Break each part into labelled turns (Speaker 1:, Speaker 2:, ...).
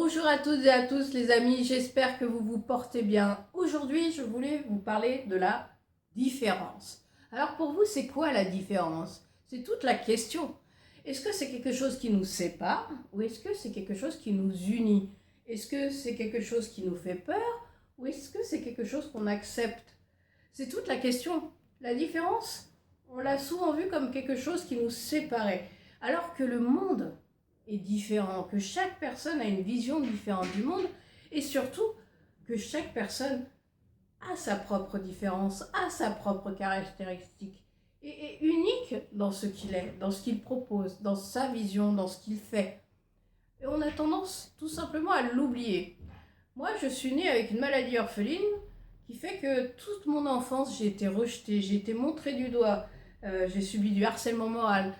Speaker 1: Bonjour à toutes et à tous les amis, j'espère que vous vous portez bien. Aujourd'hui, je voulais vous parler de la différence. Alors pour vous, c'est quoi la différence? C'est toute la question. Est-ce que c'est quelque chose qui nous sépare ou est-ce que c'est quelque chose qui nous unit? Est-ce que c'est quelque chose qui nous fait peur ou est-ce que c'est quelque chose qu'on accepte? C'est toute la question. La différence, on l'a souvent vu comme quelque chose qui nous séparait, alors que le monde est différent, que chaque personne a une vision différente du monde et surtout que chaque personne a sa propre différence, a sa propre caractéristique et est unique dans ce qu'il est, dans ce qu'il propose, dans sa vision, dans ce qu'il fait. Et on a tendance tout simplement à l'oublier. Moi, je suis née avec une maladie orpheline qui fait que toute mon enfance, j'ai été rejetée, j'ai été montrée du doigt, j'ai subi du harcèlement moral,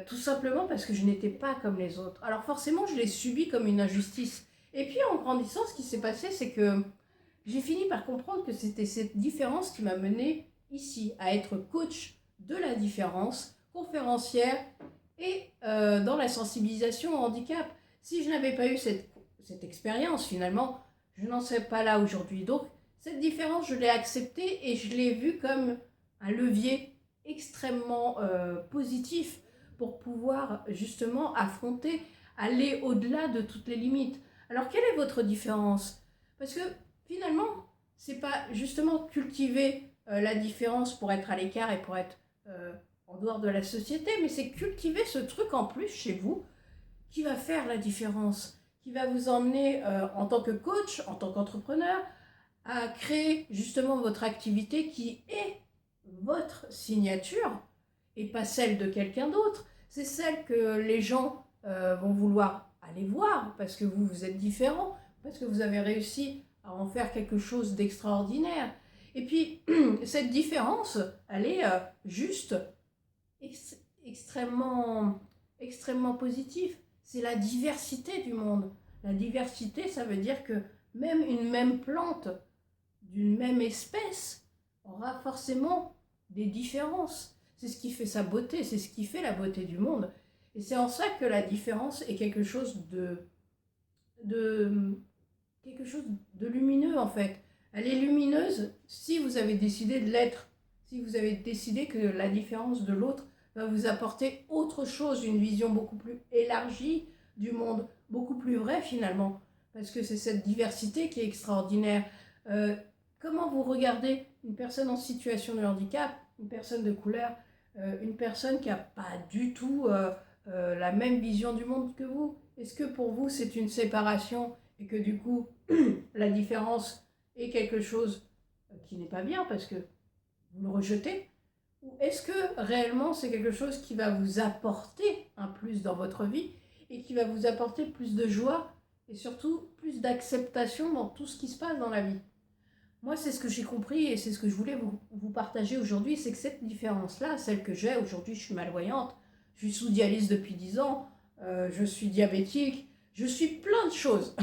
Speaker 1: tout simplement parce que je n'étais pas comme les autres. Alors forcément, je l'ai subi comme une injustice. Et puis en grandissant, ce qui s'est passé, c'est que j'ai fini par comprendre que c'était cette différence qui m'a menée ici, à être coach de la différence, conférencière et dans la sensibilisation au handicap. Si je n'avais pas eu cette expérience, finalement, je n'en serais pas là aujourd'hui. Donc, cette différence, je l'ai acceptée et je l'ai vue comme un levier extrêmement positif pour pouvoir justement affronter, aller au-delà de toutes les limites. Alors, quelle est votre différence? Parce que finalement, c'est pas justement cultiver la différence pour être à l'écart et pour être en dehors de la société, mais c'est cultiver ce truc en plus chez vous qui va faire la différence, qui va vous emmener en tant que coach, en tant qu'entrepreneur, à créer justement votre activité qui est votre signature et pas celle de quelqu'un d'autre. C'est celle que les gens vont vouloir aller voir parce que vous êtes différent, parce que vous avez réussi à en faire quelque chose d'extraordinaire. Et puis, cette différence, elle est juste extrêmement, extrêmement positive. C'est la diversité du monde. La diversité, ça veut dire que même une même plante d'une même espèce aura forcément des différences. C'est ce qui fait sa beauté, c'est ce qui fait la beauté du monde. Et c'est en ça que la différence est quelque chose quelque chose de lumineux en fait. Elle est lumineuse si vous avez décidé de l'être, si vous avez décidé que la différence de l'autre va vous apporter autre chose, une vision beaucoup plus élargie du monde, beaucoup plus vraie finalement, parce que c'est cette diversité qui est extraordinaire. Comment vous regardez une personne en situation de handicap, une personne de couleur, une personne qui n'a pas du tout la même vision du monde que vous? Est-ce que pour vous c'est une séparation et que du coup la différence est quelque chose qui n'est pas bien parce que vous le rejetez? Ou est-ce que réellement c'est quelque chose qui va vous apporter un plus dans votre vie et qui va vous apporter plus de joie et surtout plus d'acceptation dans tout ce qui se passe dans la vie? Moi, c'est ce que j'ai compris et c'est ce que je voulais vous partager aujourd'hui, c'est que cette différence-là, celle que j'ai aujourd'hui, je suis malvoyante, je suis sous dialyse depuis 10 ans, je suis diabétique, je suis plein de choses.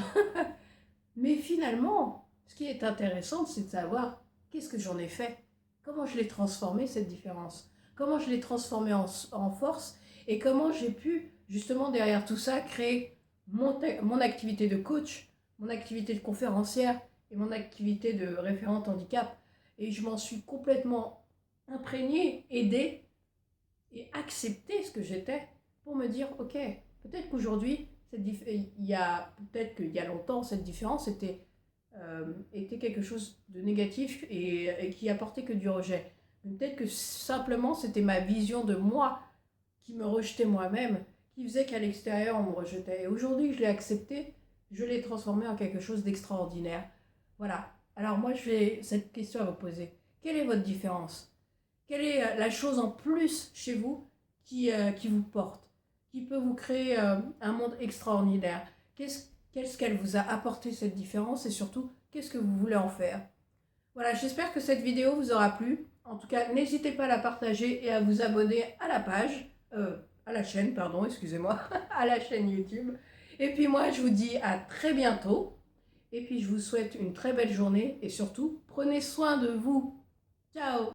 Speaker 1: Mais finalement, ce qui est intéressant, c'est de savoir qu'est-ce que j'en ai fait, comment je l'ai transformé cette différence, comment je l'ai transformée en force et comment j'ai pu justement derrière tout ça créer mon activité de coach, mon activité de conférencière et mon activité de référente handicap. Et je m'en suis complètement imprégnée, aidée et accepté ce que j'étais pour me dire, ok, peut-être qu'aujourd'hui, peut-être qu'il y a longtemps, cette différence était quelque chose de négatif et qui apportait que du rejet. Peut-être que simplement c'était ma vision de moi qui me rejetait moi-même, qui faisait qu'à l'extérieur on me rejetait. Et aujourd'hui je l'ai accepté, je l'ai transformé en quelque chose d'extraordinaire. Voilà. Alors moi j'ai cette question à vous poser. Quelle est votre différence? Quelle est la chose en plus chez vous qui vous porte, qui peut vous créer un monde extraordinaire? Qu'est-ce qu'elle vous a apporté cette différence et surtout, qu'est-ce que vous voulez en faire? Voilà, j'espère que cette vidéo vous aura plu. En tout cas, n'hésitez pas à la partager et à vous abonner à la page, à la chaîne, pardon, excusez-moi, à la chaîne YouTube. Et puis moi, je vous dis à très bientôt. Et puis, je vous souhaite une très belle journée et surtout, prenez soin de vous. Ciao!